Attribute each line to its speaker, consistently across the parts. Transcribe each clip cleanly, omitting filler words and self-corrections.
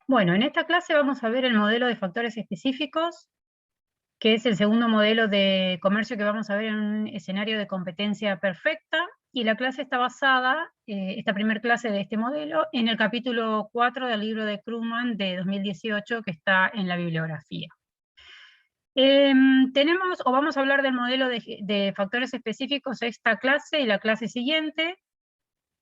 Speaker 1: Bueno, en esta clase vamos a ver el modelo de factores específicos, que es el segundo modelo de comercio que vamos a ver en un escenario de competencia perfecta, y la clase está basada, esta primera clase de este modelo, en el capítulo 4 del libro de Krugman de 2018, que está en la bibliografía. Vamos a hablar del modelo de factores específicos esta clase y la clase siguiente.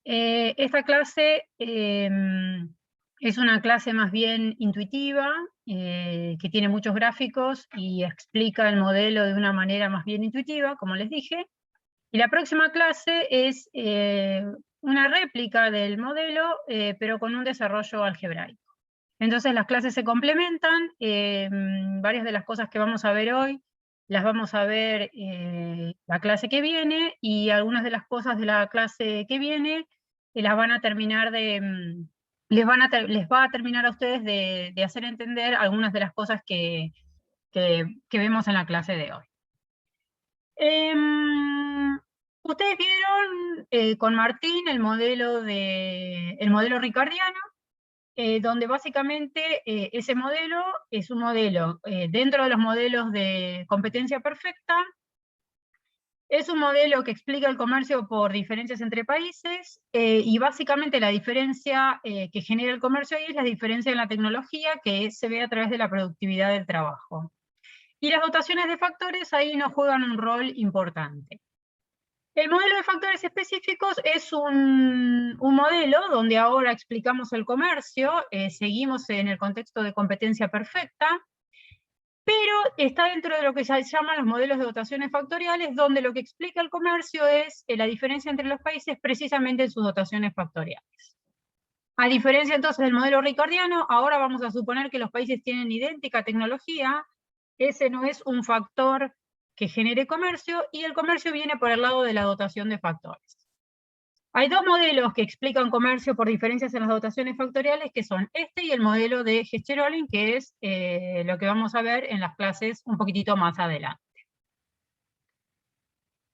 Speaker 1: Esta clase es una clase más bien intuitiva, que tiene muchos gráficos y explica el modelo de una manera más bien intuitiva, como les dije. Y la próxima clase es una réplica del modelo, pero con un desarrollo algebraico. Entonces las clases se complementan. Varias de las cosas que vamos a ver hoy las vamos a ver la clase que viene, y algunas de las cosas de la clase que viene las van a terminar les va a terminar a ustedes de hacer entender algunas de las cosas que vemos en la clase de hoy. Ustedes vieron con Martín el modelo ricardiano, donde básicamente ese modelo es un modelo dentro de los modelos de competencia perfecta. Es un modelo que explica el comercio por diferencias entre países, y básicamente la diferencia que genera el comercio ahí es la diferencia en la tecnología, que se ve a través de la productividad del trabajo. Y las dotaciones de factores ahí no juegan un rol importante. El modelo de factores específicos es un modelo donde ahora explicamos el comercio, seguimos en el contexto de competencia perfecta, pero está dentro de lo que se llaman los modelos de dotaciones factoriales, donde lo que explica el comercio es la diferencia entre los países precisamente en sus dotaciones factoriales. A diferencia entonces del modelo ricardiano, ahora vamos a suponer que los países tienen idéntica tecnología. Ese no es un factor que genere comercio, y el comercio viene por el lado de la dotación de factores. Hay dos modelos que explican comercio por diferencias en las dotaciones factoriales, que son este y el modelo de Hescherolin, que es lo que vamos a ver en las clases un poquitito más adelante.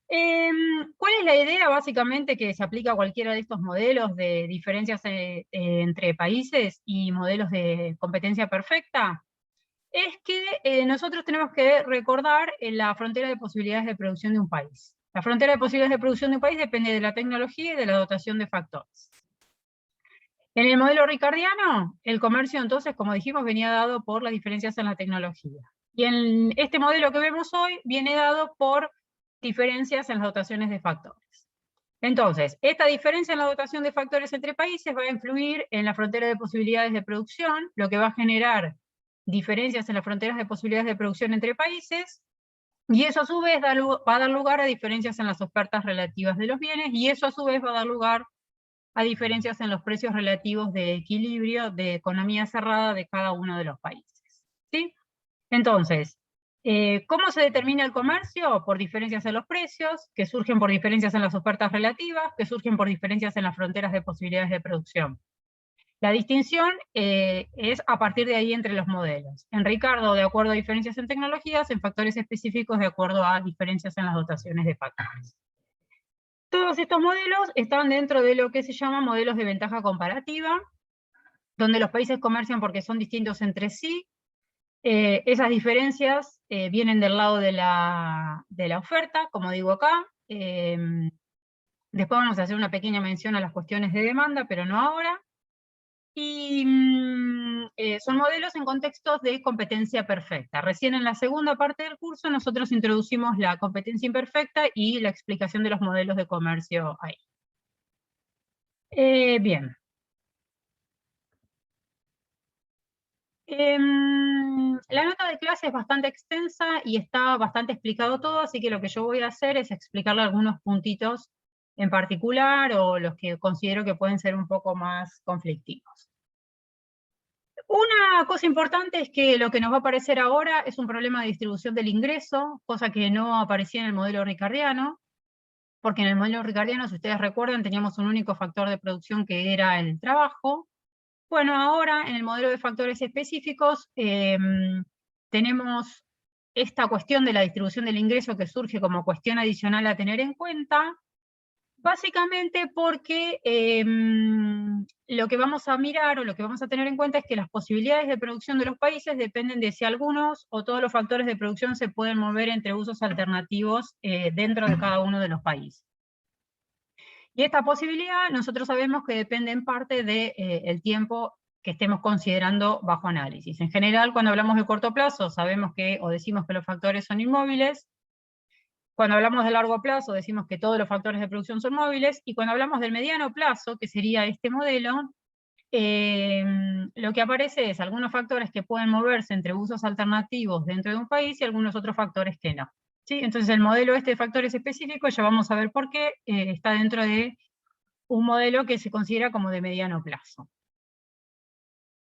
Speaker 1: ¿Cuál es la idea? Básicamente que se aplica a cualquiera de estos modelos de diferencias entre países y modelos de competencia perfecta. Es que nosotros tenemos que recordar la frontera de posibilidades de producción de un país. La frontera de posibilidades de producción de un país depende de la tecnología y de la dotación de factores. En el modelo ricardiano, el comercio entonces, como dijimos, venía dado por las diferencias en la tecnología. Y en este modelo que vemos hoy viene dado por diferencias en las dotaciones de factores. Entonces, esta diferencia en la dotación de factores entre países va a influir en la frontera de posibilidades de producción, lo que va a generar diferencias en las fronteras de posibilidades de producción entre países, y eso a su vez va a dar lugar a diferencias en las ofertas relativas de los bienes, y eso a su vez va a dar lugar a diferencias en los precios relativos de equilibrio de economía cerrada de cada uno de los países. ¿Sí? Entonces, ¿cómo se determina el comercio? Por diferencias en los precios, que surgen por diferencias en las ofertas relativas, que surgen por diferencias en las fronteras de posibilidades de producción. La distinción es a partir de ahí entre los modelos. En Ricardo, de acuerdo a diferencias en tecnologías; en factores específicos, de acuerdo a diferencias en las dotaciones de factores. Todos estos modelos están dentro de lo que se llama modelos de ventaja comparativa, donde los países comercian porque son distintos entre sí. Esas diferencias vienen del lado de la oferta, como digo acá. Después vamos a hacer una pequeña mención a las cuestiones de demanda, pero no ahora. Y son modelos en contextos de competencia perfecta. Recién en la segunda parte del curso nosotros introducimos la competencia imperfecta y la explicación de los modelos de comercio ahí. Bien. La nota de clase es bastante extensa y está bastante explicado todo, así que lo que yo voy a hacer es explicarle algunos puntitos en particular, o los que considero que pueden ser un poco más conflictivos. Una cosa importante es que lo que nos va a aparecer ahora es un problema de distribución del ingreso, cosa que no aparecía en el modelo ricardiano, porque en el modelo ricardiano, si ustedes recuerdan, teníamos un único factor de producción que era el trabajo. Bueno, ahora en el modelo de factores específicos tenemos esta cuestión de la distribución del ingreso, que surge como cuestión adicional a tener en cuenta, básicamente porque lo que vamos a mirar o lo que vamos a tener en cuenta es que las posibilidades de producción de los países dependen de si algunos o todos los factores de producción se pueden mover entre usos alternativos dentro de cada uno de los países. Y esta posibilidad nosotros sabemos que depende en parte del tiempo que estemos considerando bajo análisis. En general, cuando hablamos de corto plazo, sabemos que, o decimos que los factores son inmóviles. Cuando hablamos de largo plazo, decimos que todos los factores de producción son móviles. Y cuando hablamos del mediano plazo, que sería este modelo, lo que aparece es algunos factores que pueden moverse entre usos alternativos dentro de un país y algunos otros factores que no. ¿Sí? Entonces el modelo este de factores específicos, ya vamos a ver por qué, está dentro de un modelo que se considera como de mediano plazo.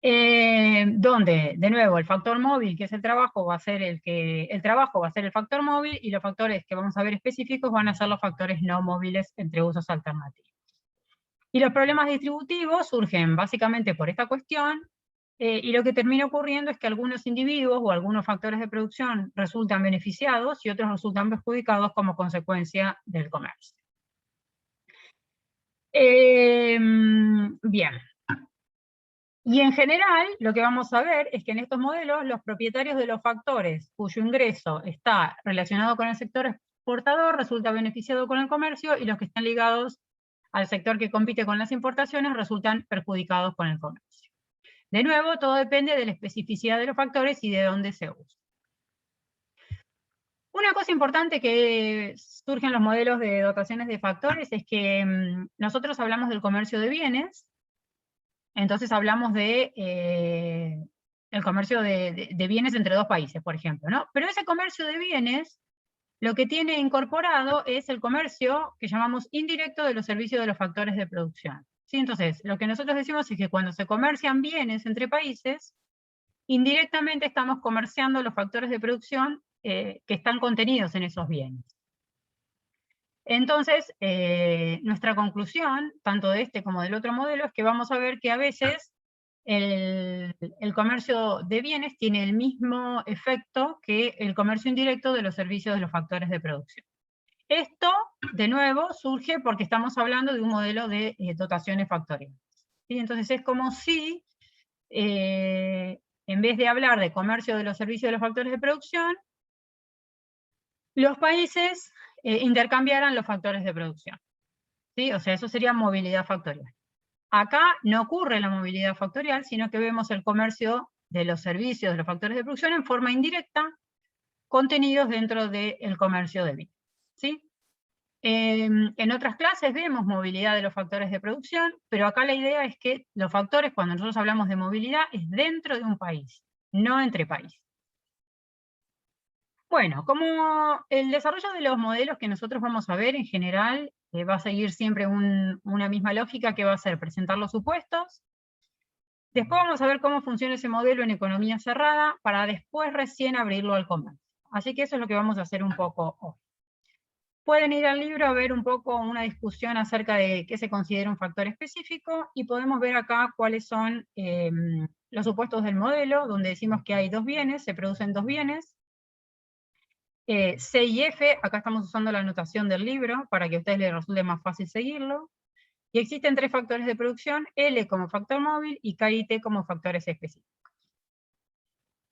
Speaker 1: Donde, de nuevo, el factor móvil, que es el trabajo, va a ser el trabajo va a ser el factor móvil, y los factores que vamos a ver específicos van a ser los factores no móviles entre usos alternativos. Y los problemas distributivos surgen básicamente por esta cuestión, y lo que termina ocurriendo es que algunos individuos o algunos factores de producción resultan beneficiados y otros resultan perjudicados como consecuencia del comercio. Bien. Y en general, lo que vamos a ver es que en estos modelos, los propietarios de los factores cuyo ingreso está relacionado con el sector exportador resulta beneficiado con el comercio, y los que están ligados al sector que compite con las importaciones resultan perjudicados con el comercio. De nuevo, todo depende de la especificidad de los factores y de dónde se usa. Una cosa importante que surge en los modelos de dotaciones de factores es que nosotros hablamos del comercio de bienes. Entonces hablamos de el comercio de bienes entre dos países, por ejemplo, ¿no? Pero ese comercio de bienes, lo que tiene incorporado es el comercio que llamamos indirecto de los servicios de los factores de producción. ¿Sí? Entonces, lo que nosotros decimos es que cuando se comercian bienes entre países, indirectamente estamos comerciando los factores de producción que están contenidos en esos bienes. Entonces, nuestra conclusión, tanto de este como del otro modelo, es que vamos a ver que a veces el comercio de bienes tiene el mismo efecto que el comercio indirecto de los servicios de los factores de producción. Esto, de nuevo, surge porque estamos hablando de un modelo de dotaciones factoriales. ¿Sí? Entonces es como si, en vez de hablar de comercio de los servicios de los factores de producción, los países intercambiaran los factores de producción. ¿Sí? O sea, eso sería movilidad factorial. Acá no ocurre la movilidad factorial, sino que vemos el comercio de los servicios de los factores de producción en forma indirecta, contenidos dentro del comercio de bienes. ¿Sí? En otras clases vemos movilidad de los factores de producción, pero acá la idea es que los factores, cuando nosotros hablamos de movilidad, es dentro de un país, no entre países. Bueno, como el desarrollo de los modelos que nosotros vamos a ver en general va a seguir siempre una misma lógica, que va a ser presentar los supuestos. Después vamos a ver cómo funciona ese modelo en economía cerrada, para después recién abrirlo al comercio. Así que eso es lo que vamos a hacer un poco hoy. Pueden ir al libro a ver un poco una discusión acerca de qué se considera un factor específico, y podemos ver acá cuáles son los supuestos del modelo, donde decimos que hay dos bienes, se producen dos bienes. C y F, acá estamos usando la notación del libro para que a ustedes les resulte más fácil seguirlo. Y existen tres factores de producción, L como factor móvil y K y T como factores específicos.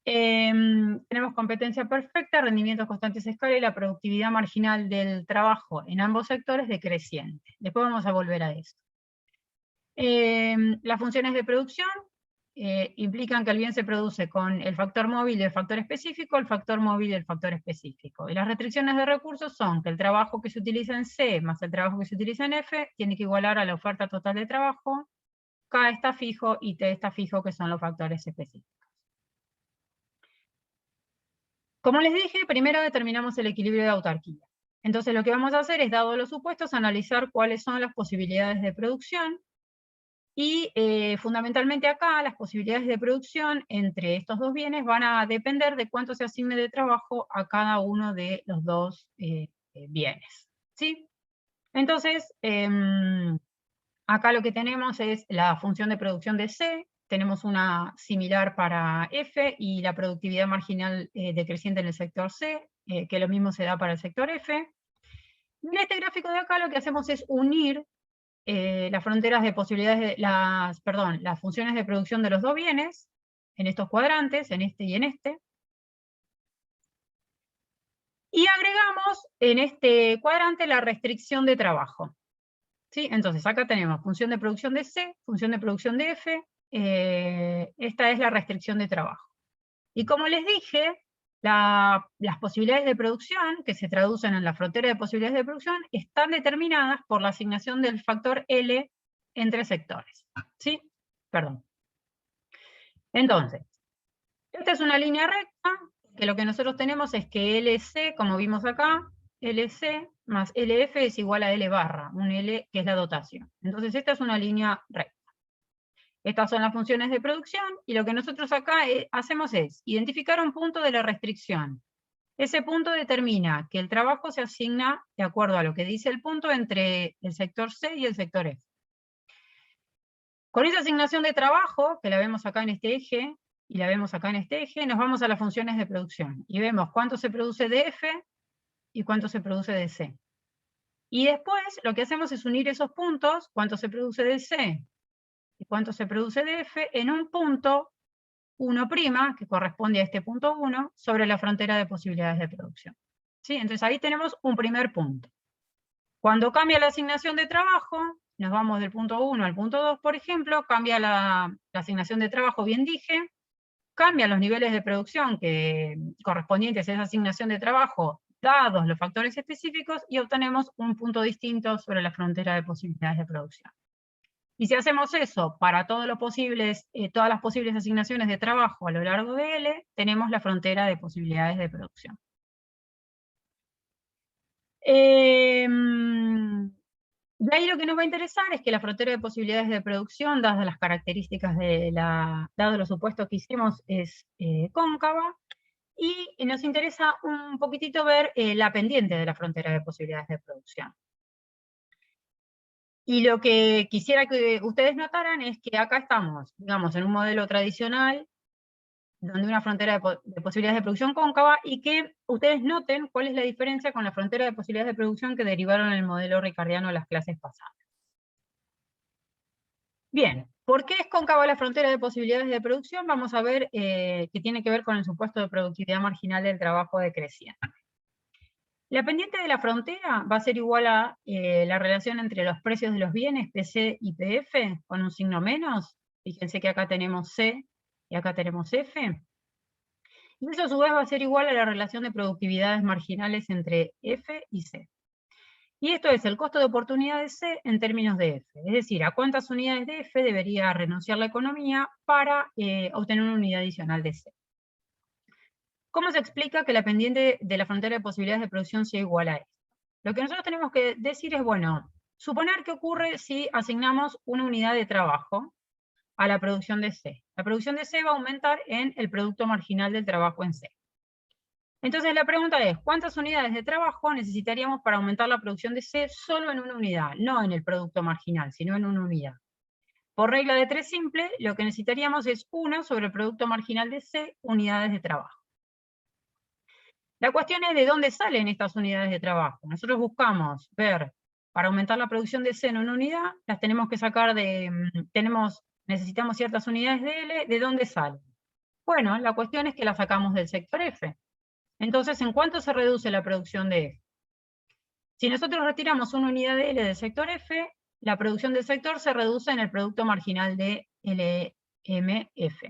Speaker 1: Tenemos competencia perfecta, rendimientos constantes a escala y la productividad marginal del trabajo en ambos sectores decreciente. Después vamos a volver a eso. Las funciones de producción implican que el bien se produce con el factor móvil y el factor específico, el factor móvil y el factor específico. Y las restricciones de recursos son que el trabajo que se utiliza en C más el trabajo que se utiliza en F tiene que igualar a la oferta total de trabajo, K está fijo y T está fijo, que son los factores específicos. Como les dije, primero determinamos el equilibrio de autarquía. Entonces lo que vamos a hacer es, dado los supuestos, analizar cuáles son las posibilidades de producción. Y fundamentalmente acá, las posibilidades de producción entre estos dos bienes van a depender de cuánto se asigne de trabajo a cada uno de los dos bienes. ¿Sí? Entonces, acá lo que tenemos es la función de producción de C, tenemos una similar para F, y la productividad marginal decreciente en el sector C, que lo mismo se da para el sector F. En este gráfico de acá lo que hacemos es unir las fronteras de posibilidades, las funciones de producción de los dos bienes, en estos cuadrantes, en este y en este. Y agregamos en este cuadrante la restricción de trabajo. ¿Sí? Entonces acá tenemos función de producción de C, función de producción de F, esta es la restricción de trabajo. Y como les dije, las posibilidades de producción, que se traducen en la frontera de posibilidades de producción, están determinadas por la asignación del factor L entre sectores. ¿Sí? Perdón. Entonces, esta es una línea recta, que lo que nosotros tenemos es que LC, como vimos acá, LC más LF es igual a L barra, un L que es la dotación. Entonces esta es una línea recta. Estas son las funciones de producción, y lo que nosotros acá hacemos es identificar un punto de la restricción. Ese punto determina que el trabajo se asigna de acuerdo a lo que dice el punto entre el sector C y el sector F. Con esa asignación de trabajo, que la vemos acá en este eje, y la vemos acá en este eje, nos vamos a las funciones de producción, y vemos cuánto se produce de F y cuánto se produce de C. Y después lo que hacemos es unir esos puntos, cuánto se produce de C y cuánto se produce de F, en un punto 1', que corresponde a este punto 1, sobre la frontera de posibilidades de producción. ¿Sí? Entonces ahí tenemos un primer punto. Cuando cambia la asignación de trabajo, nos vamos del punto 1 al punto 2, por ejemplo, cambia la asignación de trabajo, bien dije, cambian los niveles de producción correspondientes a esa asignación de trabajo, dados los factores específicos, y obtenemos un punto distinto sobre la frontera de posibilidades de producción. Y si hacemos eso para todas las posibles asignaciones de trabajo a lo largo de L, tenemos la frontera de posibilidades de producción. De ahí lo que nos va a interesar es que la frontera de posibilidades de producción, dadas las características dados los supuestos que hicimos, es cóncava, y nos interesa un poquitito ver la pendiente de la frontera de posibilidades de producción. Y lo que quisiera que ustedes notaran es que acá estamos, digamos, en un modelo tradicional, donde una frontera de posibilidades de producción cóncava, y que ustedes noten cuál es la diferencia con la frontera de posibilidades de producción que derivaron en el modelo ricardiano de las clases pasadas. Bien, ¿por qué es cóncava la frontera de posibilidades de producción? Vamos a ver que tiene que ver con el supuesto de productividad marginal del trabajo decreciente. La pendiente de la frontera va a ser igual a la relación entre los precios de los bienes, PC y PF, con un signo menos. Fíjense que acá tenemos C y acá tenemos F. Y eso a su vez va a ser igual a la relación de productividades marginales entre F y C. Y esto es el costo de oportunidad de C en términos de F. Es decir, a cuántas unidades de F debería renunciar la economía para obtener una unidad adicional de C. ¿Cómo se explica que la pendiente de la frontera de posibilidades de producción sea igual a esto? Lo que nosotros tenemos que decir es, bueno, suponer que ocurre si asignamos una unidad de trabajo a la producción de C. La producción de C va a aumentar en el producto marginal del trabajo en C. Entonces la pregunta es, ¿cuántas unidades de trabajo necesitaríamos para aumentar la producción de C solo en una unidad? No en el producto marginal, sino en una unidad. Por regla de 3 simple, lo que necesitaríamos es 1 sobre el producto marginal de C, unidades de trabajo. La cuestión es de dónde salen estas unidades de trabajo. Nosotros buscamos ver, para aumentar la producción de C en una unidad, las tenemos que sacar necesitamos ciertas unidades de L, ¿de dónde salen? Bueno, la cuestión es que las sacamos del sector F. Entonces, ¿en cuánto se reduce la producción de F? Si nosotros retiramos una unidad de L del sector F, la producción del sector se reduce en el producto marginal de LMF.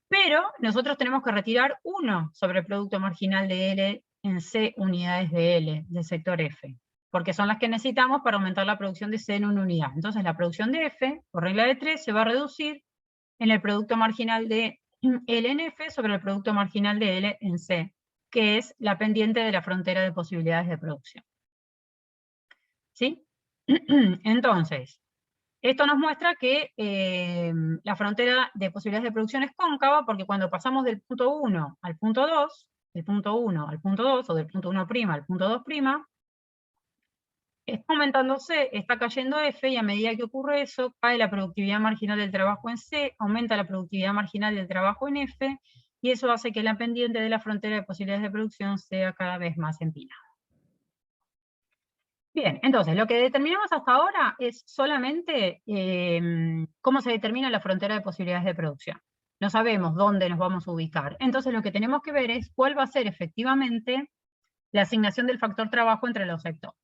Speaker 1: Pero nosotros tenemos que retirar 1 sobre el producto marginal de L en C unidades de L del sector F, porque son las que necesitamos para aumentar la producción de C en una unidad. Entonces la producción de F, por regla de 3, se va a reducir en el producto marginal de L en F sobre el producto marginal de L en C, que es la pendiente de la frontera de posibilidades de producción. ¿Sí? Entonces, esto nos muestra que la frontera de posibilidades de producción es cóncava, porque cuando pasamos del punto 1 al punto 2, del punto 1 al punto 2, o del punto 1' al punto 2', está aumentando C, está cayendo F, y a medida que ocurre eso, cae la productividad marginal del trabajo en C, aumenta la productividad marginal del trabajo en F, y eso hace que la pendiente de la frontera de posibilidades de producción sea cada vez más empinada. Bien, entonces, lo que determinamos hasta ahora es solamente cómo se determina la frontera de posibilidades de producción. No sabemos dónde nos vamos a ubicar. Entonces, lo que tenemos que ver es cuál va a ser efectivamente la asignación del factor trabajo entre los sectores.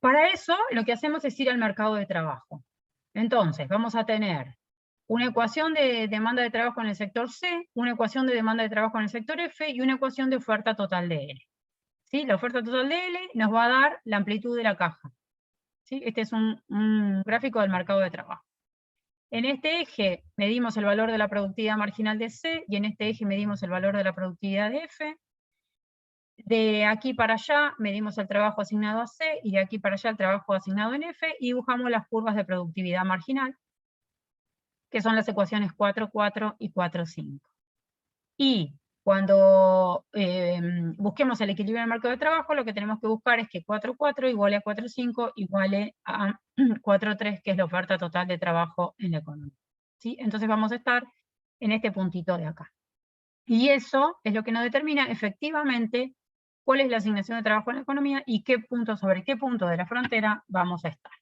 Speaker 1: Para eso, lo que hacemos es ir al mercado de trabajo. Entonces, vamos a tener una ecuación de demanda de trabajo en el sector C, una ecuación de demanda de trabajo en el sector F y una ecuación de oferta total de L. ¿Sí? La oferta total de L nos va a dar la amplitud de la caja. ¿Sí? Este es un gráfico del mercado de trabajo. En este eje medimos el valor de la productividad marginal de C y en este eje medimos el valor de la productividad de F. De aquí para allá medimos el trabajo asignado a C y de aquí para allá el trabajo asignado en F y dibujamos las curvas de productividad marginal, que son las ecuaciones 4,4 y 4,5. Y cuando busquemos el equilibrio en el mercado de trabajo, lo que tenemos que buscar es que 4,4 iguale a 4,5 iguale a 4,3, que es la oferta total de trabajo en la economía. ¿Sí? Entonces vamos a estar en este puntito de acá. Y eso es lo que nos determina efectivamente cuál es la asignación de trabajo en la economía y sobre qué punto de la frontera vamos a estar.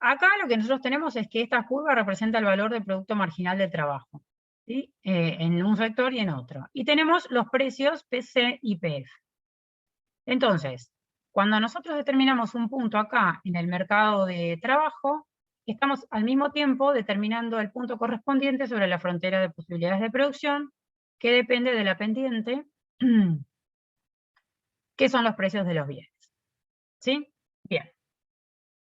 Speaker 1: Acá lo que nosotros tenemos es que esta curva representa el valor del producto marginal del trabajo, ¿sí? En un sector y en otro. Y tenemos los precios PC y PF. Entonces, cuando nosotros determinamos un punto acá en el mercado de trabajo, estamos al mismo tiempo determinando el punto correspondiente sobre la frontera de posibilidades de producción, que depende de la pendiente, que son los precios de los bienes. ¿Sí? Bien.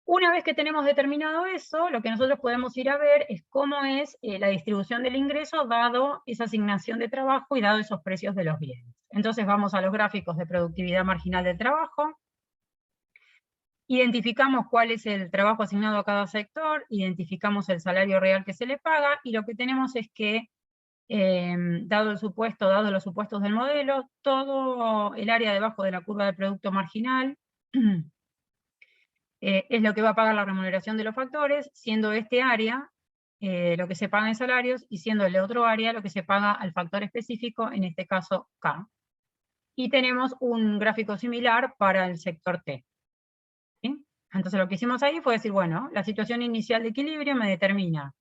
Speaker 1: Una vez que tenemos determinado eso, lo que nosotros podemos ir a ver es cómo es la distribución del ingreso dado esa asignación de trabajo y dado esos precios de los bienes. Entonces vamos a los gráficos de productividad marginal del trabajo, identificamos cuál es el trabajo asignado a cada sector, identificamos el salario real que se le paga, y lo que tenemos es que, dado los supuestos del modelo, todo el área debajo de la curva de producto marginal es lo que va a pagar la remuneración de los factores, siendo este área lo que se paga en salarios, y siendo el otro área lo que se paga al factor específico, en este caso K. Y tenemos un gráfico similar para el sector T. ¿Sí? Entonces lo que hicimos ahí fue decir, bueno, la situación inicial de equilibrio me determina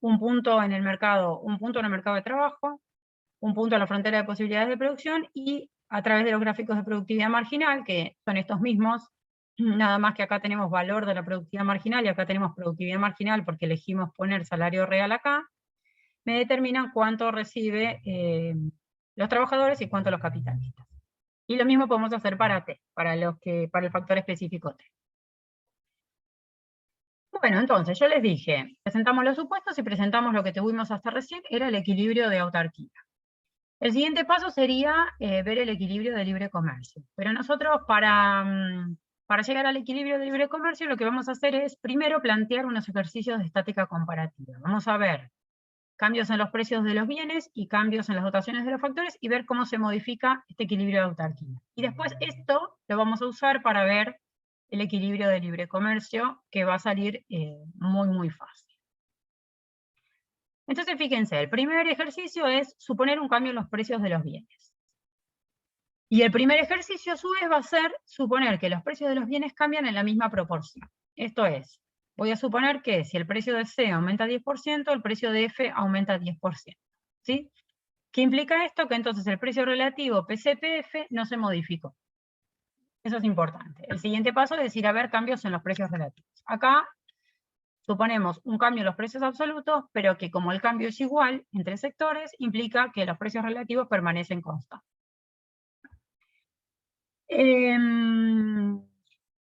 Speaker 1: un punto en el mercado de trabajo, un punto en la frontera de posibilidades de producción, y a través de los gráficos de productividad marginal, que son estos mismos, nada más que acá tenemos valor de la productividad marginal y acá tenemos productividad marginal porque elegimos poner salario real acá, me determinan cuánto recibe los trabajadores y cuánto los capitalistas. Y lo mismo podemos hacer para T, para el factor específico T. Bueno, entonces yo les dije, presentamos los supuestos y presentamos lo que tuvimos hasta recién, era el equilibrio de autarquía. El siguiente paso sería ver el equilibrio de libre comercio. Pero nosotros para llegar al equilibrio de libre comercio lo que vamos a hacer es primero plantear unos ejercicios de estática comparativa. Vamos a ver cambios en los precios de los bienes y cambios en las dotaciones de los factores y ver cómo se modifica este equilibrio de autarquía. Y después esto lo vamos a usar para ver el equilibrio de libre comercio, que va a salir muy, muy fácil. Entonces, fíjense, el primer ejercicio es suponer un cambio en los precios de los bienes. Y el primer ejercicio, a su vez, va a ser suponer que los precios de los bienes cambian en la misma proporción. Esto es, voy a suponer que si el precio de C aumenta 10%, el precio de F aumenta 10%. ¿Sí? ¿Qué implica esto? Que entonces el precio relativo PCPF no se modificó. Eso es importante. El siguiente paso es decir, a ver, cambios en los precios relativos. Acá suponemos un cambio en los precios absolutos, pero que como el cambio es igual entre sectores, implica que los precios relativos permanecen constantes.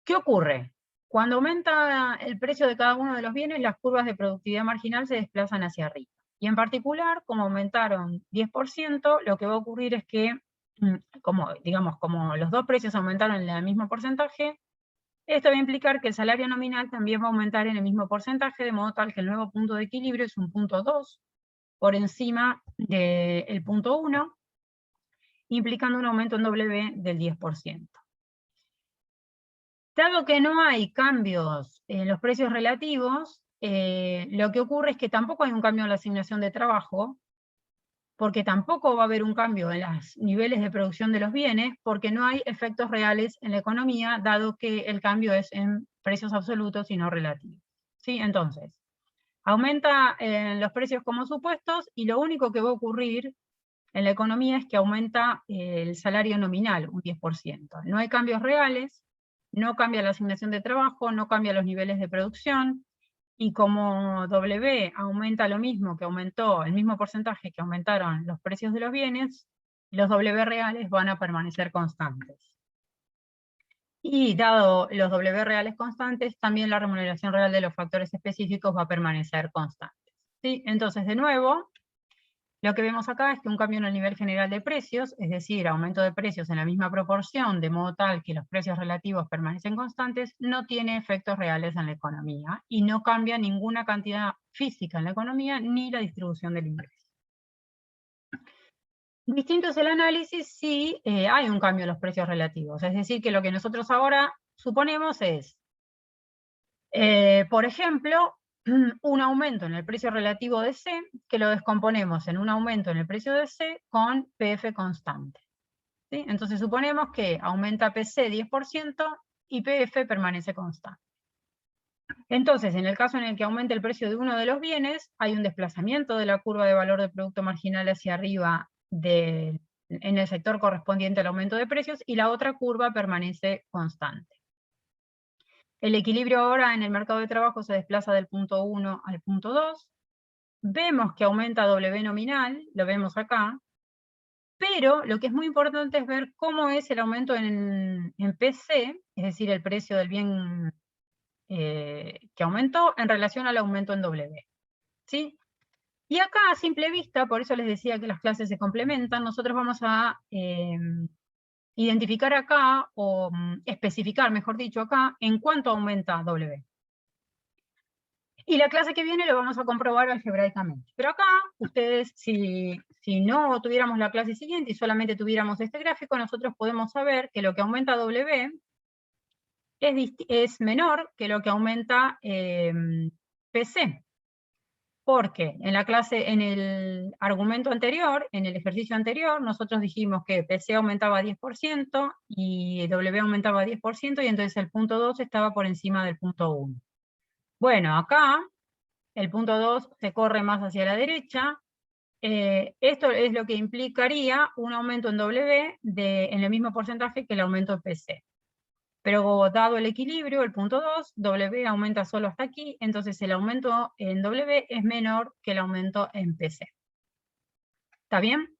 Speaker 1: ¿Qué ocurre? Cuando aumenta el precio de cada uno de los bienes, las curvas de productividad marginal se desplazan hacia arriba. Y en particular, como aumentaron 10%, lo que va a ocurrir es que, como los dos precios aumentaron en el mismo porcentaje, esto va a implicar que el salario nominal también va a aumentar en el mismo porcentaje, de modo tal que el nuevo punto de equilibrio es un punto 2, por encima del punto 1, implicando un aumento en W del 10%. Dado que no hay cambios en los precios relativos, lo que ocurre es que tampoco hay un cambio en la asignación de trabajo, porque tampoco va a haber un cambio en los niveles de producción de los bienes, porque no hay efectos reales en la economía, dado que el cambio es en precios absolutos y no relativos. ¿Sí? Entonces, aumenta los precios como supuestos, y lo único que va a ocurrir en la economía es que aumenta el salario nominal un 10%. No hay cambios reales, no cambia la asignación de trabajo, no cambia los niveles de producción, y como W aumenta lo mismo que aumentó, el mismo porcentaje que aumentaron los precios de los bienes, los W reales van a permanecer constantes. Y dado los W reales constantes, también la remuneración real de los factores específicos va a permanecer constante. ¿Sí? Entonces, de nuevo, lo que vemos acá es que un cambio en el nivel general de precios, es decir, aumento de precios en la misma proporción, de modo tal que los precios relativos permanecen constantes, no tiene efectos reales en la economía y no cambia ninguna cantidad física en la economía ni la distribución del ingreso. Distinto es el análisis si hay un cambio en los precios relativos, es decir, que lo que nosotros ahora suponemos es, por ejemplo, un aumento en el precio relativo de C, que lo descomponemos en un aumento en el precio de C con PF constante. ¿Sí? Entonces suponemos que aumenta PC 10% y PF permanece constante. Entonces, en el caso en el que aumente el precio de uno de los bienes, hay un desplazamiento de la curva de valor del producto marginal hacia arriba en el sector correspondiente al aumento de precios, y la otra curva permanece constante. El equilibrio ahora en el mercado de trabajo se desplaza del punto 1 al punto 2. Vemos que aumenta W nominal, lo vemos acá, pero lo que es muy importante es ver cómo es el aumento en PC, es decir, el precio del bien que aumentó en relación al aumento en W. ¿Sí? Y acá, a simple vista, por eso les decía que las clases se complementan, nosotros vamos a identificar acá, o especificar, mejor dicho, acá, en cuánto aumenta W. Y la clase que viene lo vamos a comprobar algebraicamente. Pero acá, ustedes, si no tuviéramos la clase siguiente y solamente tuviéramos este gráfico, nosotros podemos saber que lo que aumenta W es menor que lo que aumenta PC. Porque en la clase, en el argumento anterior, en el ejercicio anterior, nosotros dijimos que PC aumentaba 10% y W aumentaba 10%, y entonces el punto 2 estaba por encima del punto 1. Bueno, acá el punto 2 se corre más hacia la derecha. Esto es lo que implicaría un aumento en W en el mismo porcentaje que el aumento en PC. Pero dado el equilibrio, el punto 2, W aumenta solo hasta aquí, entonces el aumento en W es menor que el aumento en PC. ¿Está bien?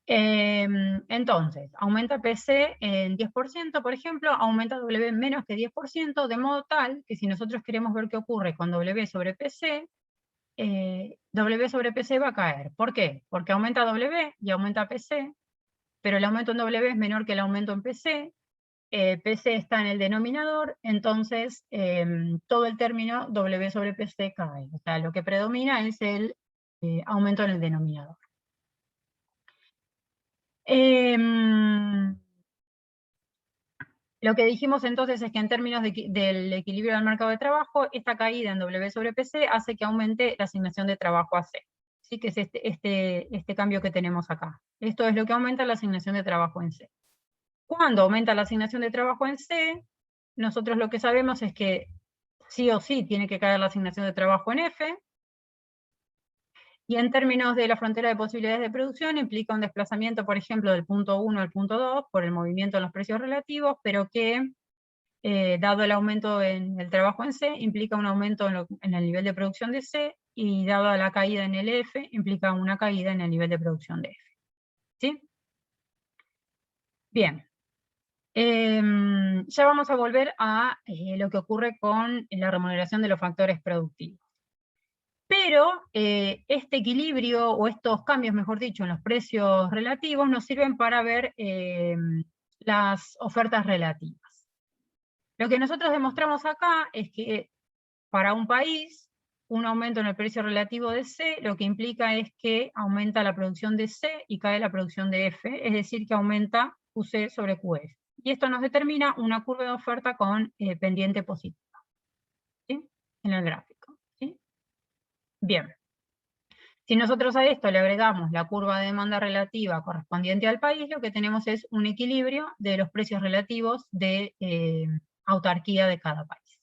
Speaker 1: Entonces, aumenta PC en 10%, por ejemplo, aumenta W en menos que 10%, de modo tal que si nosotros queremos ver qué ocurre con W sobre PC, W sobre PC va a caer. ¿Por qué? Porque aumenta W y aumenta PC, pero el aumento en W es menor que el aumento en PC, PC está en el denominador, entonces todo el término W sobre PC cae. O sea, lo que predomina es el aumento en el denominador. Lo que dijimos entonces es que en términos del equilibrio del mercado de trabajo, esta caída en W sobre PC hace que aumente la asignación de trabajo a C. ¿Sí? Que es este cambio que tenemos acá. Esto es lo que aumenta la asignación de trabajo en C. Cuando aumenta la asignación de trabajo en C, nosotros lo que sabemos es que sí o sí tiene que caer la asignación de trabajo en F, y en términos de la frontera de posibilidades de producción implica un desplazamiento, por ejemplo, del punto 1 al punto 2 por el movimiento en los precios relativos, pero que, dado el aumento en el trabajo en C, implica un aumento en el nivel de producción de C, y dado la caída en el F, implica una caída en el nivel de producción de F. ¿Sí? Bien. Ya vamos a volver a lo que ocurre con la remuneración de los factores productivos. Pero este equilibrio, o estos cambios, mejor dicho, en los precios relativos, nos sirven para ver las ofertas relativas. Lo que nosotros demostramos acá es que para un país, un aumento en el precio relativo de C, lo que implica es que aumenta la producción de C y cae la producción de F, es decir, que aumenta QC sobre QF. Y esto nos determina una curva de oferta con pendiente positiva, ¿sí? En el gráfico. ¿Sí? Bien. Si nosotros a esto le agregamos la curva de demanda relativa correspondiente al país, lo que tenemos es un equilibrio de los precios relativos de autarquía de cada país.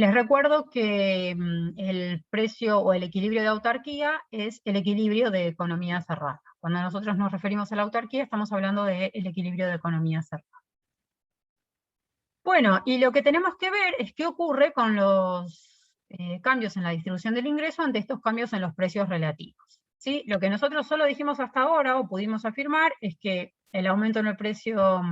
Speaker 1: Les recuerdo que el precio o el equilibrio de autarquía es el equilibrio de economía cerrada. Cuando nosotros nos referimos a la autarquía, estamos hablando del equilibrio de economía cerrada. Bueno, y lo que tenemos que ver es qué ocurre con los cambios en la distribución del ingreso ante estos cambios en los precios relativos. ¿Sí? Lo que nosotros solo dijimos hasta ahora, o pudimos afirmar, es que el aumento en el precio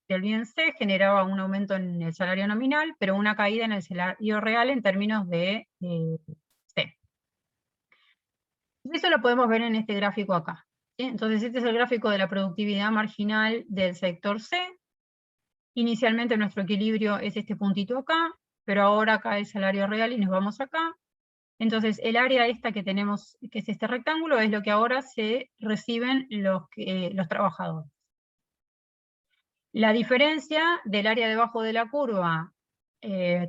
Speaker 1: del bien C generaba un aumento en el salario nominal, pero una caída en el salario real en términos de C. Eso lo podemos ver en este gráfico acá. ¿Sí? Entonces este es el gráfico de la productividad marginal del sector C. Inicialmente nuestro equilibrio es este puntito acá, pero ahora acá el salario real y nos vamos acá. Entonces el área esta que tenemos, que es este rectángulo, es lo que ahora se reciben los trabajadores. La diferencia del área debajo de la curva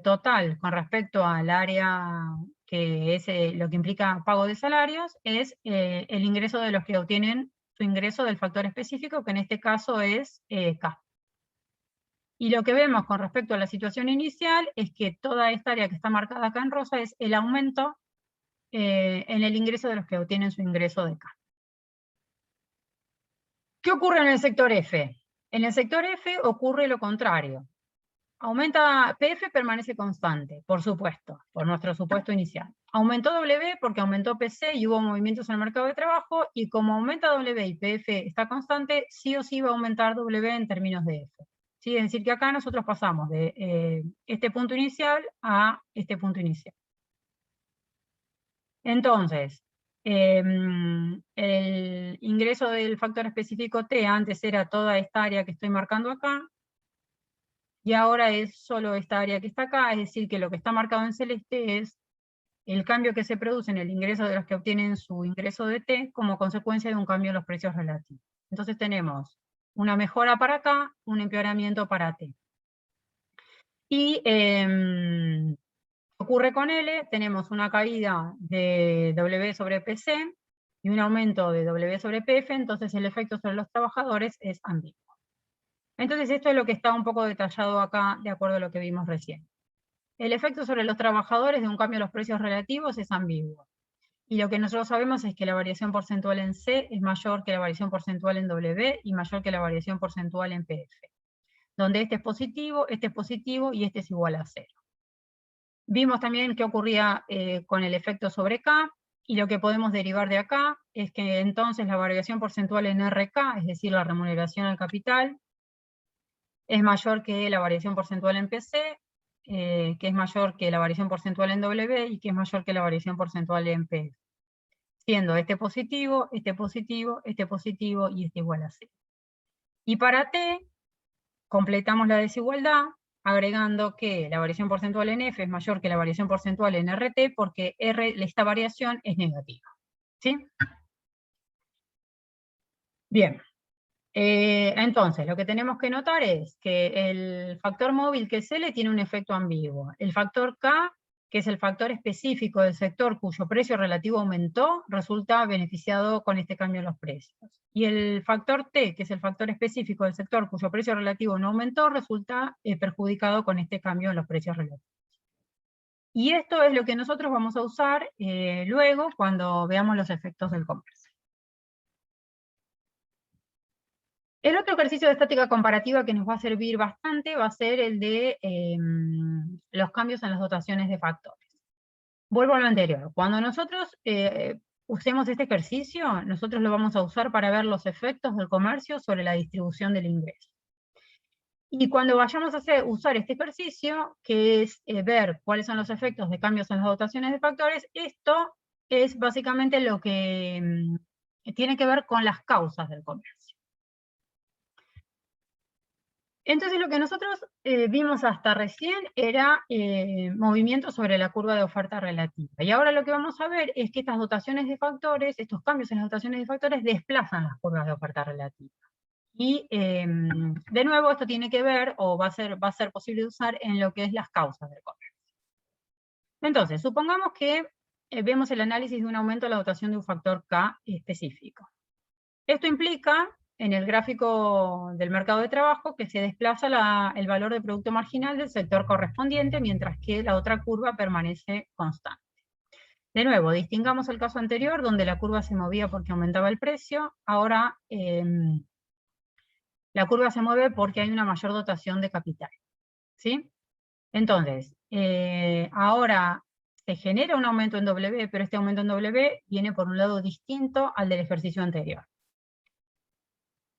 Speaker 1: total con respecto al área que es lo que implica pago de salarios es el ingreso de los que obtienen su ingreso del factor específico, que en este caso es K. Y lo que vemos con respecto a la situación inicial es que toda esta área que está marcada acá en rosa es el aumento en el ingreso de los que obtienen su ingreso de K. ¿Qué ocurre en el sector F? En el sector F ocurre lo contrario. Aumenta, PF permanece constante, por supuesto, por nuestro supuesto inicial. Aumentó W porque aumentó PC y hubo movimientos en el mercado de trabajo, y como aumenta W y PF está constante, sí o sí va a aumentar W en términos de F. ¿Sí? Es decir, que acá nosotros pasamos de este punto inicial a este punto inicial. Entonces, el ingreso del factor específico T antes era toda esta área que estoy marcando acá, y ahora es solo esta área que está acá, es decir, que lo que está marcado en celeste es el cambio que se produce en el ingreso de los que obtienen su ingreso de T como consecuencia de un cambio en los precios relativos. Entonces tenemos una mejora para acá, un empeoramiento para T. Y ocurre con L, tenemos una caída de W sobre PC y un aumento de W sobre PF, entonces el efecto sobre los trabajadores es ambiguo. Entonces esto es lo que está un poco detallado acá, de acuerdo a lo que vimos recién. El efecto sobre los trabajadores de un cambio en los precios relativos es ambiguo. Y lo que nosotros sabemos es que la variación porcentual en C es mayor que la variación porcentual en W y mayor que la variación porcentual en PF. Donde este es positivo y este es igual a 0. Vimos también qué ocurría con el efecto sobre K, y lo que podemos derivar de acá es que entonces la variación porcentual en RK, es decir, la remuneración al capital, es mayor que la variación porcentual en PC, que es mayor que la variación porcentual en W y que es mayor que la variación porcentual en PF. Siendo este positivo, este positivo, este positivo y este igual a 0. Y para T, completamos la desigualdad agregando que la variación porcentual en F es mayor que la variación porcentual en RT porque esta variación es negativa. ¿Sí? Bien. Entonces, lo que tenemos que notar es que el factor móvil que es L tiene un efecto ambiguo. El factor K, que es el factor específico del sector cuyo precio relativo aumentó, resulta beneficiado con este cambio en los precios. Y el factor T, que es el factor específico del sector cuyo precio relativo no aumentó, resulta perjudicado con este cambio en los precios relativos. Y esto es lo que nosotros vamos a usar luego cuando veamos los efectos del comercio. El otro ejercicio de estática comparativa que nos va a servir bastante va a ser el de los cambios en las dotaciones de factores. Vuelvo a lo anterior. Cuando nosotros usemos este ejercicio, nosotros lo vamos a usar para ver los efectos del comercio sobre la distribución del ingreso. Y cuando vayamos a usar este ejercicio, que es ver cuáles son los efectos de cambios en las dotaciones de factores, esto es básicamente lo que tiene que ver con las causas del comercio. Entonces lo que nosotros vimos hasta recién era movimiento sobre la curva de oferta relativa. Y ahora lo que vamos a ver es que estas dotaciones de factores, estos cambios en las dotaciones de factores desplazan las curvas de oferta relativa. Y de nuevo esto tiene que ver, o va a ser posible usar en lo que es las causas del comercio. Entonces, supongamos que vemos el análisis de un aumento de la dotación de un factor K específico. Esto implica, en el gráfico del mercado de trabajo, que se desplaza el valor de producto marginal del sector correspondiente, mientras que la otra curva permanece constante. De nuevo, distingamos el caso anterior, donde la curva se movía porque aumentaba el precio. Ahora la curva se mueve porque hay una mayor dotación de capital, ¿sí? Entonces, ahora se genera un aumento en W, pero este aumento en W viene por un lado distinto al del ejercicio anterior.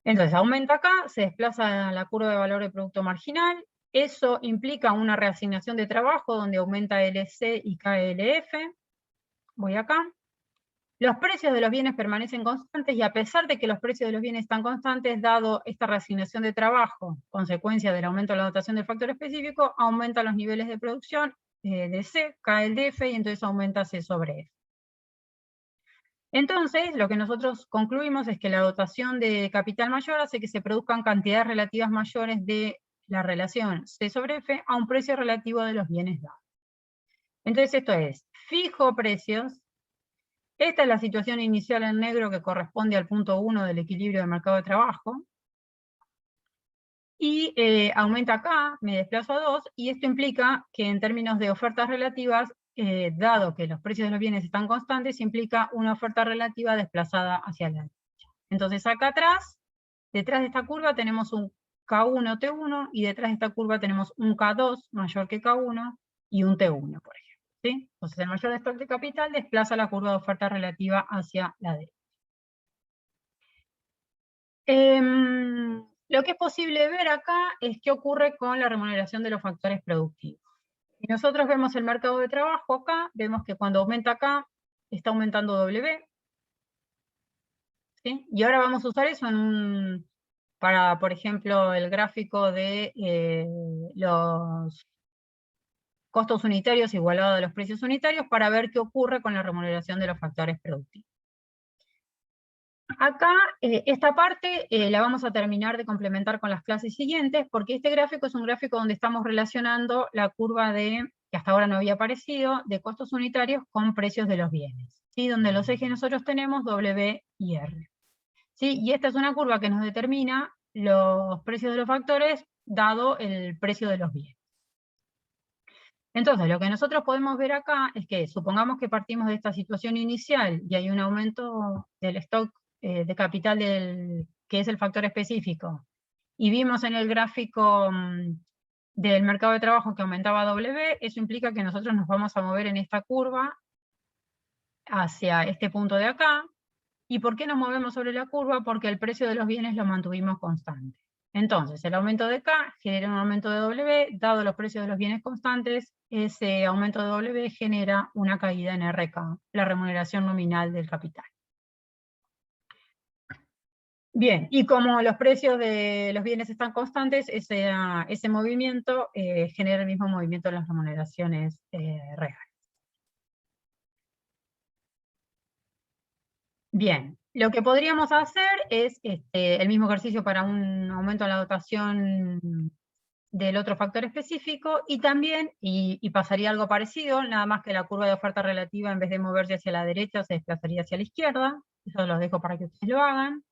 Speaker 1: Entonces, aumenta acá, se desplaza la curva de valor de producto marginal. Eso implica una reasignación de trabajo donde aumenta LC y KLF. Voy acá. Los precios de los bienes permanecen constantes, y a pesar de que los precios de los bienes están constantes, dado esta reasignación de trabajo, consecuencia del aumento de la dotación del factor específico, aumentan los niveles de producción de C, cae el DF, y entonces aumenta C sobre F. Entonces, lo que nosotros concluimos es que la dotación de capital mayor hace que se produzcan cantidades relativas mayores de la relación C sobre F a un precio relativo de los bienes dados. Entonces esto es, fijo precios. Esta es la situación inicial en negro que corresponde al punto 1 del equilibrio del mercado de trabajo. Y aumenta acá, me desplazo a 2, y esto implica que en términos de ofertas relativas, dado que los precios de los bienes están constantes, implica una oferta relativa desplazada hacia la derecha. Entonces acá atrás, detrás de esta curva tenemos un K1, T1, y detrás de esta curva tenemos un K2 mayor que K1 y un T1, por ejemplo. ¿Sí? Entonces el mayor stock de capital desplaza la curva de oferta relativa hacia la derecha. Lo que es posible ver acá es qué ocurre con la remuneración de los factores productivos. Si nosotros vemos el mercado de trabajo acá, vemos que cuando aumenta acá, está aumentando W. ¿Sí? Y ahora vamos a usar eso para, por ejemplo, el gráfico de los costos unitarios igualados a los precios unitarios, para ver qué ocurre con la remuneración de los factores productivos. Acá, esta parte la vamos a terminar de complementar con las clases siguientes, porque este gráfico es un gráfico donde estamos relacionando la curva que hasta ahora no había aparecido, de costos unitarios con precios de los bienes, ¿sí? Donde los ejes nosotros tenemos W y R. ¿Sí? Y esta es una curva que nos determina los precios de los factores dado el precio de los bienes. Entonces, lo que nosotros podemos ver acá es que, supongamos que partimos de esta situación inicial y hay un aumento del stock de capital que es el factor específico, y vimos en el gráfico del mercado de trabajo que aumentaba W, eso implica que nosotros nos vamos a mover en esta curva hacia este punto de acá. ¿Y por qué nos movemos sobre la curva? Porque el precio de los bienes lo mantuvimos constante. Entonces, el aumento de K genera un aumento de W, dado los precios de los bienes constantes, ese aumento de W genera una caída en RK, la remuneración nominal del capital. Bien, y como los precios de los bienes están constantes, ese movimiento genera el mismo movimiento de las remuneraciones reales. Bien, lo que podríamos hacer es el mismo ejercicio para un aumento de la dotación del otro factor específico, y también, y pasaría algo parecido, nada más que la curva de oferta relativa, en vez de moverse hacia la derecha, se desplazaría hacia la izquierda. Eso los dejo para que ustedes lo hagan.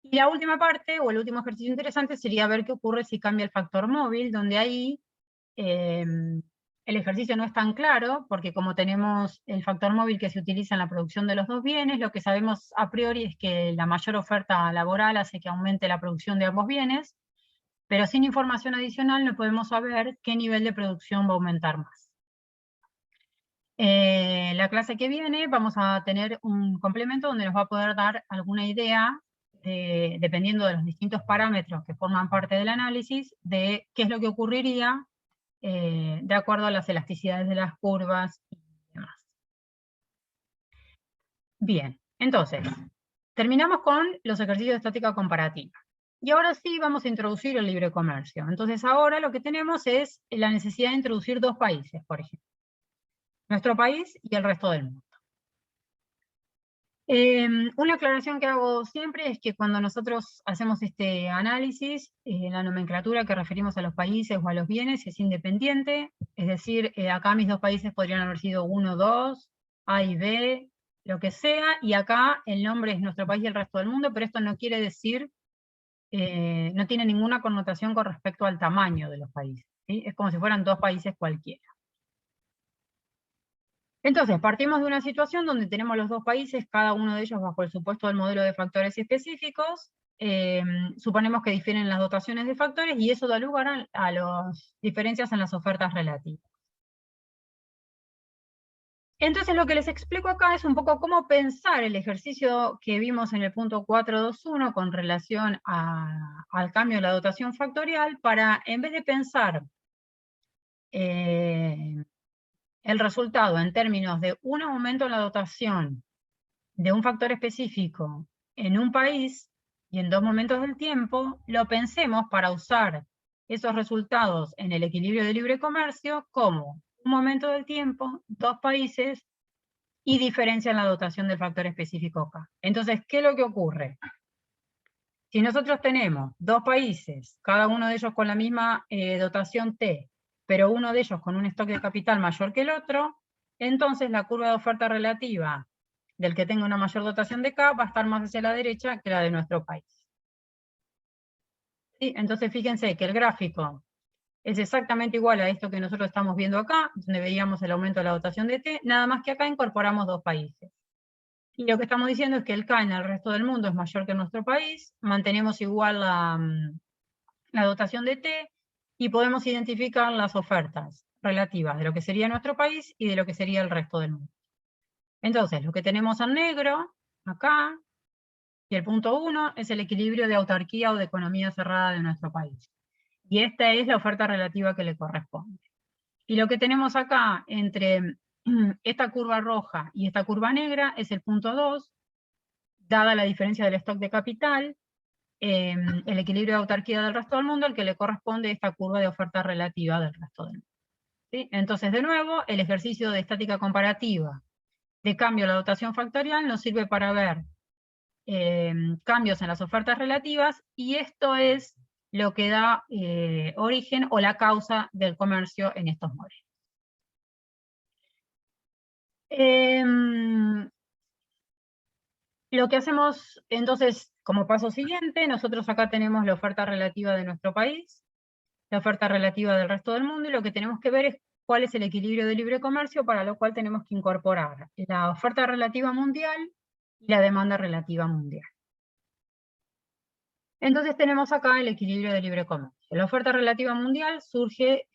Speaker 1: Y la última parte, o el último ejercicio interesante, sería ver qué ocurre si cambia el factor móvil, donde ahí el ejercicio no es tan claro, porque como tenemos el factor móvil que se utiliza en la producción de los dos bienes, lo que sabemos a priori es que la mayor oferta laboral hace que aumente la producción de ambos bienes, pero sin información adicional no podemos saber qué nivel de producción va a aumentar más. La clase que viene vamos a tener un complemento donde nos va a poder dar alguna idea, dependiendo de los distintos parámetros que forman parte del análisis, de qué es lo que ocurriría de acuerdo a las elasticidades de las curvas y demás. Bien, entonces, terminamos con los ejercicios de estática comparativa. Y ahora sí vamos a introducir el libre comercio. Entonces ahora lo que tenemos es la necesidad de introducir dos países, por ejemplo. Nuestro país y el resto del mundo. Una aclaración que hago siempre es que cuando nosotros hacemos este análisis, la nomenclatura que referimos a los países o a los bienes es independiente, es decir, acá mis dos países podrían haber sido 1, 2, A y B, lo que sea, y acá el nombre es nuestro país y el resto del mundo, pero esto no quiere decir, no tiene ninguna connotación con respecto al tamaño de los países, ¿sí? Es como si fueran dos países cualquiera. Entonces, partimos de una situación donde tenemos los dos países, cada uno de ellos bajo el supuesto del modelo de factores específicos. Suponemos que difieren las dotaciones de factores y eso da lugar a las diferencias en las ofertas relativas. Entonces lo que les explico acá es un poco cómo pensar el ejercicio que vimos en el punto 4.2.1 con relación al cambio de la dotación factorial, para, en vez de pensar el resultado en términos de un aumento en la dotación de un factor específico en un país y en dos momentos del tiempo, lo pensemos para usar esos resultados en el equilibrio de libre comercio como un momento del tiempo, dos países y diferencia en la dotación del factor específico acá. Entonces, ¿qué es lo que ocurre? Si nosotros tenemos dos países, cada uno de ellos con la misma dotación T, pero uno de ellos con un stock de capital mayor que el otro, entonces la curva de oferta relativa del que tenga una mayor dotación de K va a estar más hacia la derecha que la de nuestro país. ¿Sí? Entonces fíjense que el gráfico es exactamente igual a esto que nosotros estamos viendo acá, donde veíamos el aumento de la dotación de T, nada más que acá incorporamos dos países. Y lo que estamos diciendo es que el K en el resto del mundo es mayor que en nuestro país, mantenemos igual la dotación de T, y podemos identificar las ofertas relativas de lo que sería nuestro país y de lo que sería el resto del mundo. Entonces, lo que tenemos en negro, acá, y el punto 1 es el equilibrio de autarquía o de economía cerrada de nuestro país. Y esta es la oferta relativa que le corresponde. Y lo que tenemos acá entre esta curva roja y esta curva negra es el punto 2, dada la diferencia del stock de capital, el equilibrio de autarquía del resto del mundo, al que le corresponde esta curva de oferta relativa del resto del mundo. ¿Sí? Entonces, de nuevo, el ejercicio de estática comparativa de cambio de la dotación factorial nos sirve para ver cambios en las ofertas relativas, y esto es lo que da origen o la causa del comercio en estos modelos. Lo que hacemos entonces como paso siguiente, nosotros acá tenemos la oferta relativa de nuestro país, la oferta relativa del resto del mundo, y lo que tenemos que ver es cuál es el equilibrio de libre comercio, para lo cual tenemos que incorporar la oferta relativa mundial y la demanda relativa mundial. Entonces tenemos acá el equilibrio de libre comercio. La oferta relativa mundial surge,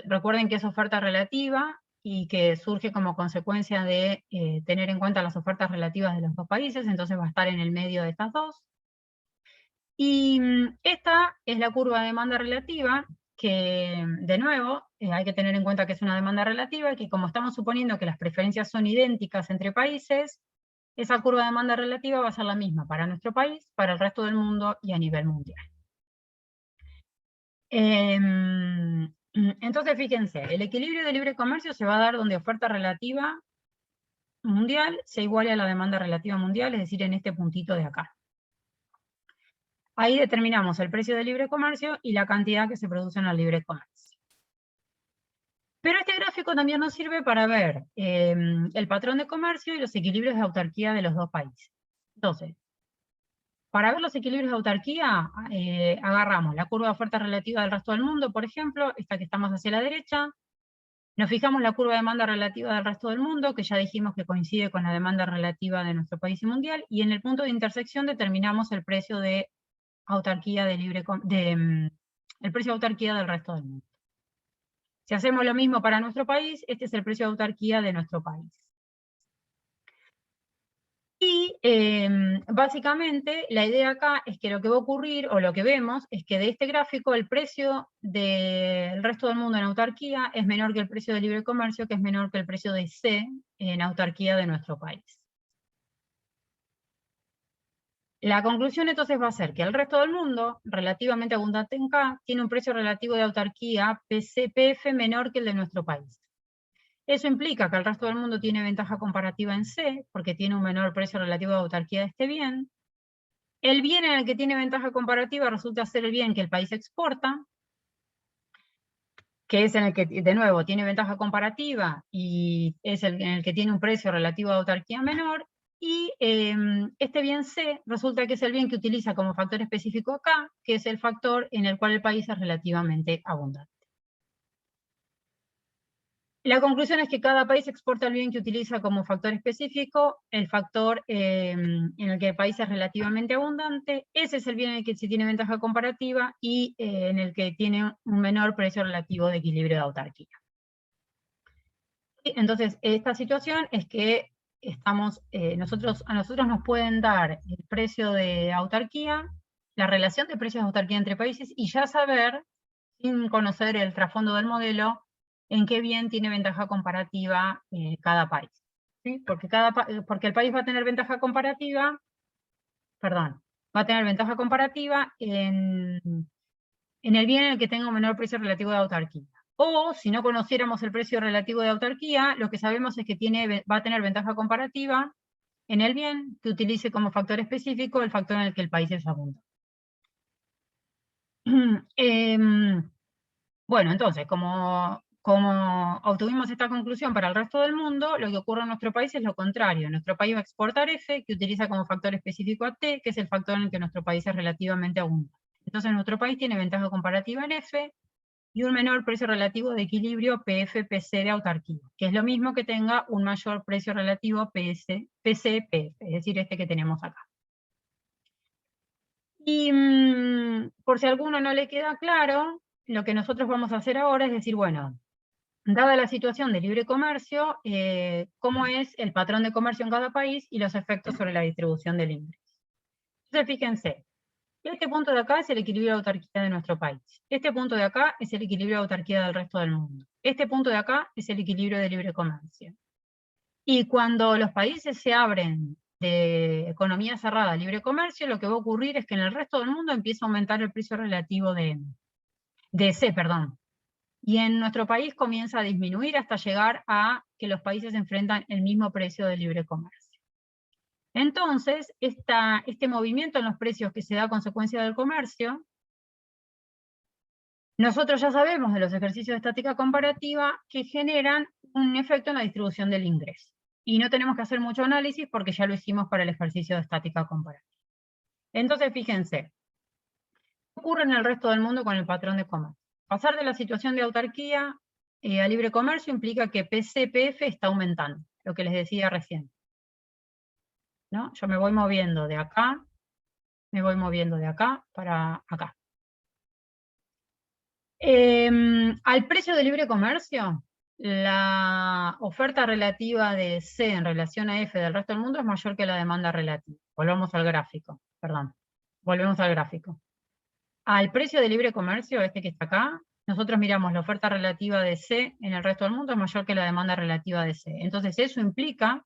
Speaker 1: recuerden que es oferta relativa y que surge como consecuencia de tener en cuenta las ofertas relativas de los dos países, entonces va a estar en el medio de estas dos. Y esta es la curva de demanda relativa, que de nuevo hay que tener en cuenta que es una demanda relativa, y que como estamos suponiendo que las preferencias son idénticas entre países, esa curva de demanda relativa va a ser la misma para nuestro país, para el resto del mundo y a nivel mundial. Entonces, fíjense, el equilibrio de libre comercio se va a dar donde oferta relativa mundial se iguale a la demanda relativa mundial, es decir, en este puntito de acá. Ahí determinamos el precio de libre comercio y la cantidad que se produce en el libre comercio. Pero este gráfico también nos sirve para ver el patrón de comercio y los equilibrios de autarquía de los dos países. Entonces, para ver los equilibrios de autarquía, agarramos la curva de oferta relativa del resto del mundo, por ejemplo, esta que está más hacia la derecha, nos fijamos la curva de demanda relativa del resto del mundo, que ya dijimos que coincide con la demanda relativa de nuestro país y mundial, y en el punto de intersección determinamos el precio de autarquía de el precio de autarquía del resto del mundo. Si hacemos lo mismo para nuestro país, este es el precio de autarquía de nuestro país. Y básicamente la idea acá es que lo que va a ocurrir, o lo que vemos, es que de este gráfico el precio del resto del mundo en autarquía es menor que el precio de libre comercio, que es menor que el precio de C en autarquía de nuestro país. La conclusión entonces va a ser que el resto del mundo, relativamente abundante en K, tiene un precio relativo de autarquía PCPF menor que el de nuestro país. Eso implica que el resto del mundo tiene ventaja comparativa en C, porque tiene un menor precio relativo de autarquía de este bien. El bien en el que tiene ventaja comparativa resulta ser el bien que el país exporta, que es en el que, de nuevo, tiene ventaja comparativa y es en el que tiene un precio relativo de autarquía menor, y este bien C resulta que es el bien que utiliza como factor específico acá, que es el factor en el cual el país es relativamente abundante. La conclusión es que cada país exporta el bien que utiliza como factor específico, el factor en el que el país es relativamente abundante, ese es el bien en el que se tiene ventaja comparativa y en el que tiene un menor precio relativo de equilibrio de autarquía. Entonces, esta situación es que a nosotros nos pueden dar el precio de autarquía, la relación de precios de autarquía entre países, y ya saber, sin conocer el trasfondo del modelo, en qué bien tiene ventaja comparativa cada país. ¿Sí? Porque el país va a tener ventaja comparativa, en el bien en el que tenga un menor precio relativo de autarquía. O, si no conociéramos el precio relativo de autarquía, lo que sabemos es que va a tener ventaja comparativa en el bien que utilice como factor específico el factor en el que el país es abundante. Bueno, entonces, como obtuvimos esta conclusión para el resto del mundo, lo que ocurre en nuestro país es lo contrario. Nuestro país va a exportar F, que utiliza como factor específico a T, que es el factor en el que nuestro país es relativamente abundante. Entonces, nuestro país tiene ventaja comparativa en F y un menor precio relativo de equilibrio PF-PC de autarquía, que es lo mismo que tenga un mayor precio relativo PC-PF, es decir, este que tenemos acá. Y por si a alguno no le queda claro, lo que nosotros vamos a hacer ahora es decir, bueno, dada la situación de libre comercio, cómo es el patrón de comercio en cada país y los efectos sobre la distribución del ingreso. Entonces, fíjense, este punto de acá es el equilibrio de autarquía de nuestro país. Este punto de acá es el equilibrio de autarquía del resto del mundo. Este punto de acá es el equilibrio de libre comercio. Y cuando los países se abren de economía cerrada a libre comercio, lo que va a ocurrir es que en el resto del mundo empieza a aumentar el precio relativo de C, y en nuestro país comienza a disminuir hasta llegar a que los países enfrentan el mismo precio de libre comercio. Entonces, este movimiento en los precios que se da a consecuencia del comercio, nosotros ya sabemos de los ejercicios de estática comparativa que generan un efecto en la distribución del ingreso. Y no tenemos que hacer mucho análisis porque ya lo hicimos para el ejercicio de estática comparativa. Entonces, fíjense, ¿qué ocurre en el resto del mundo con el patrón de comercio? Pasar de la situación de autarquía a libre comercio implica que PCPF está aumentando, lo que les decía recién. ¿No? Yo me voy moviendo de acá, para acá. Al precio de libre comercio, la oferta relativa de C en relación a F del resto del mundo es mayor que la demanda relativa. Volvemos al gráfico, perdón. Volvemos al gráfico. Al precio de libre comercio, este que está acá, nosotros miramos la oferta relativa de C en el resto del mundo es mayor que la demanda relativa de C. Entonces eso implica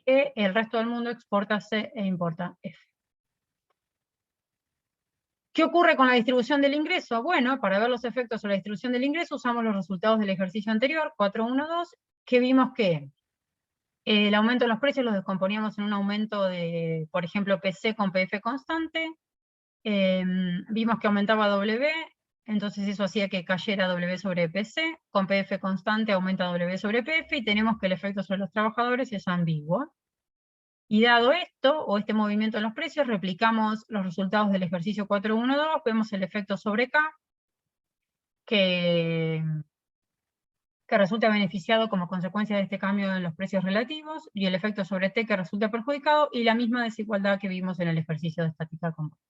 Speaker 1: que el resto del mundo exporta C e importa F. ¿Qué ocurre con la distribución del ingreso? Bueno, para ver los efectos sobre la distribución del ingreso usamos los resultados del ejercicio anterior, 4.1.2, que vimos que el aumento de los precios los descomponíamos en un aumento de, por ejemplo, PC con PF constante. Vimos que aumentaba W, entonces eso hacía que cayera W sobre PC, con PF constante aumenta W sobre PF, y tenemos que el efecto sobre los trabajadores es ambiguo. Y dado esto, o este movimiento en los precios, replicamos los resultados del ejercicio 4.1.2, vemos el efecto sobre K, que resulta beneficiado como consecuencia de este cambio en los precios relativos, y el efecto sobre T que resulta perjudicado, y la misma desigualdad que vimos en el ejercicio de estática comparativa.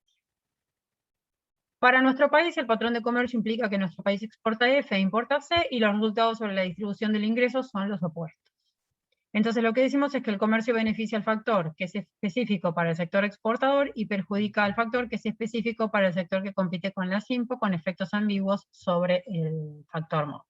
Speaker 1: Para nuestro país, el patrón de comercio implica que nuestro país exporta F e importa C, y los resultados sobre la distribución del ingreso son los opuestos. Entonces lo que decimos es que el comercio beneficia al factor que es específico para el sector exportador y perjudica al factor que es específico para el sector que compite con la SIMPO, con efectos ambiguos sobre el factor móvil.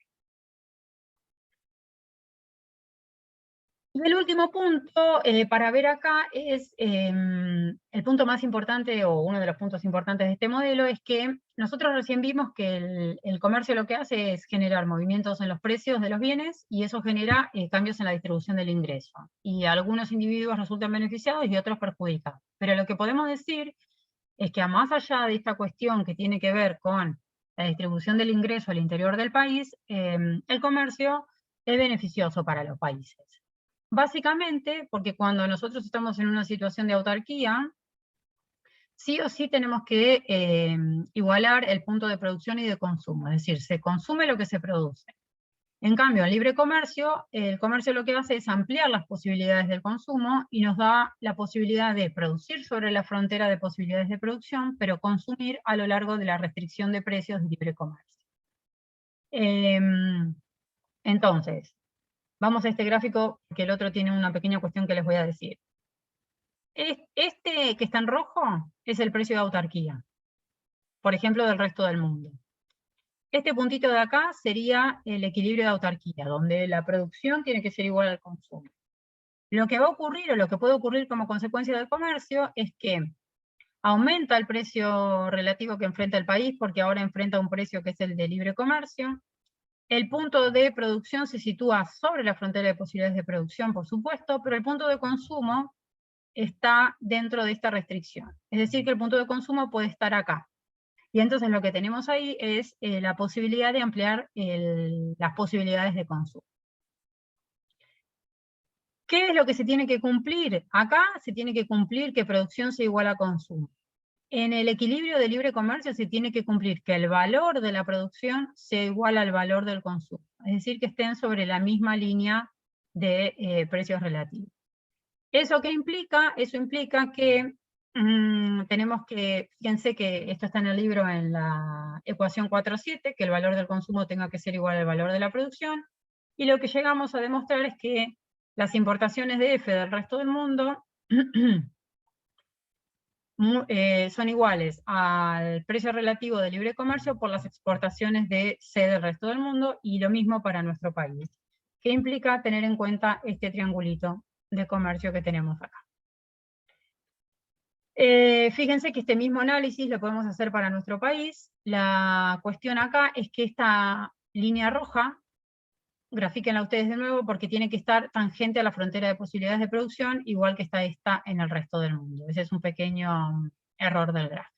Speaker 1: Y el último punto para ver acá es el punto más importante, o uno de los puntos importantes de este modelo, es que nosotros recién vimos que el comercio lo que hace es generar movimientos en los precios de los bienes, y eso genera cambios en la distribución del ingreso. Y algunos individuos resultan beneficiados y otros perjudicados. Pero lo que podemos decir es que más allá de esta cuestión que tiene que ver con la distribución del ingreso al interior del país, el comercio es beneficioso para los países. Básicamente, porque cuando nosotros estamos en una situación de autarquía, sí o sí tenemos que igualar el punto de producción y de consumo, es decir, se consume lo que se produce. En cambio, en libre comercio, el comercio lo que hace es ampliar las posibilidades del consumo y nos da la posibilidad de producir sobre la frontera de posibilidades de producción, pero consumir a lo largo de la restricción de precios de libre comercio. Entonces, vamos a este gráfico, que el otro tiene una pequeña cuestión que les voy a decir. Este que está en rojo es el precio de autarquía, por ejemplo, del resto del mundo. Este puntito de acá sería el equilibrio de autarquía, donde la producción tiene que ser igual al consumo. Lo que va a ocurrir, o lo que puede ocurrir como consecuencia del comercio, es que aumenta el precio relativo que enfrenta el país, porque ahora enfrenta un precio que es el de libre comercio. El punto de producción se sitúa sobre la frontera de posibilidades de producción, por supuesto, pero el punto de consumo está dentro de esta restricción. Es decir, que el punto de consumo puede estar acá. Y entonces lo que tenemos ahí es la posibilidad de ampliar las posibilidades de consumo. ¿Qué es lo que se tiene que cumplir? Acá se tiene que cumplir que producción sea igual a consumo. En el equilibrio de libre comercio se tiene que cumplir que el valor de la producción sea igual al valor del consumo. Es decir, que estén sobre la misma línea de precios relativos. ¿Eso qué implica? Eso implica que tenemos que, fíjense que esto está en el libro en la ecuación 4.7, que el valor del consumo tenga que ser igual al valor de la producción, y lo que llegamos a demostrar es que las importaciones de F del resto del mundo son iguales al precio relativo de libre comercio por las exportaciones de C del resto del mundo, y lo mismo para nuestro país, que implica tener en cuenta este triangulito de comercio que tenemos acá. Fíjense que este mismo análisis lo podemos hacer para nuestro país. La cuestión acá es que esta línea roja, grafíquenla ustedes de nuevo, porque tiene que estar tangente a la frontera de posibilidades de producción, igual que está esta en el resto del mundo. Ese es un pequeño error del gráfico.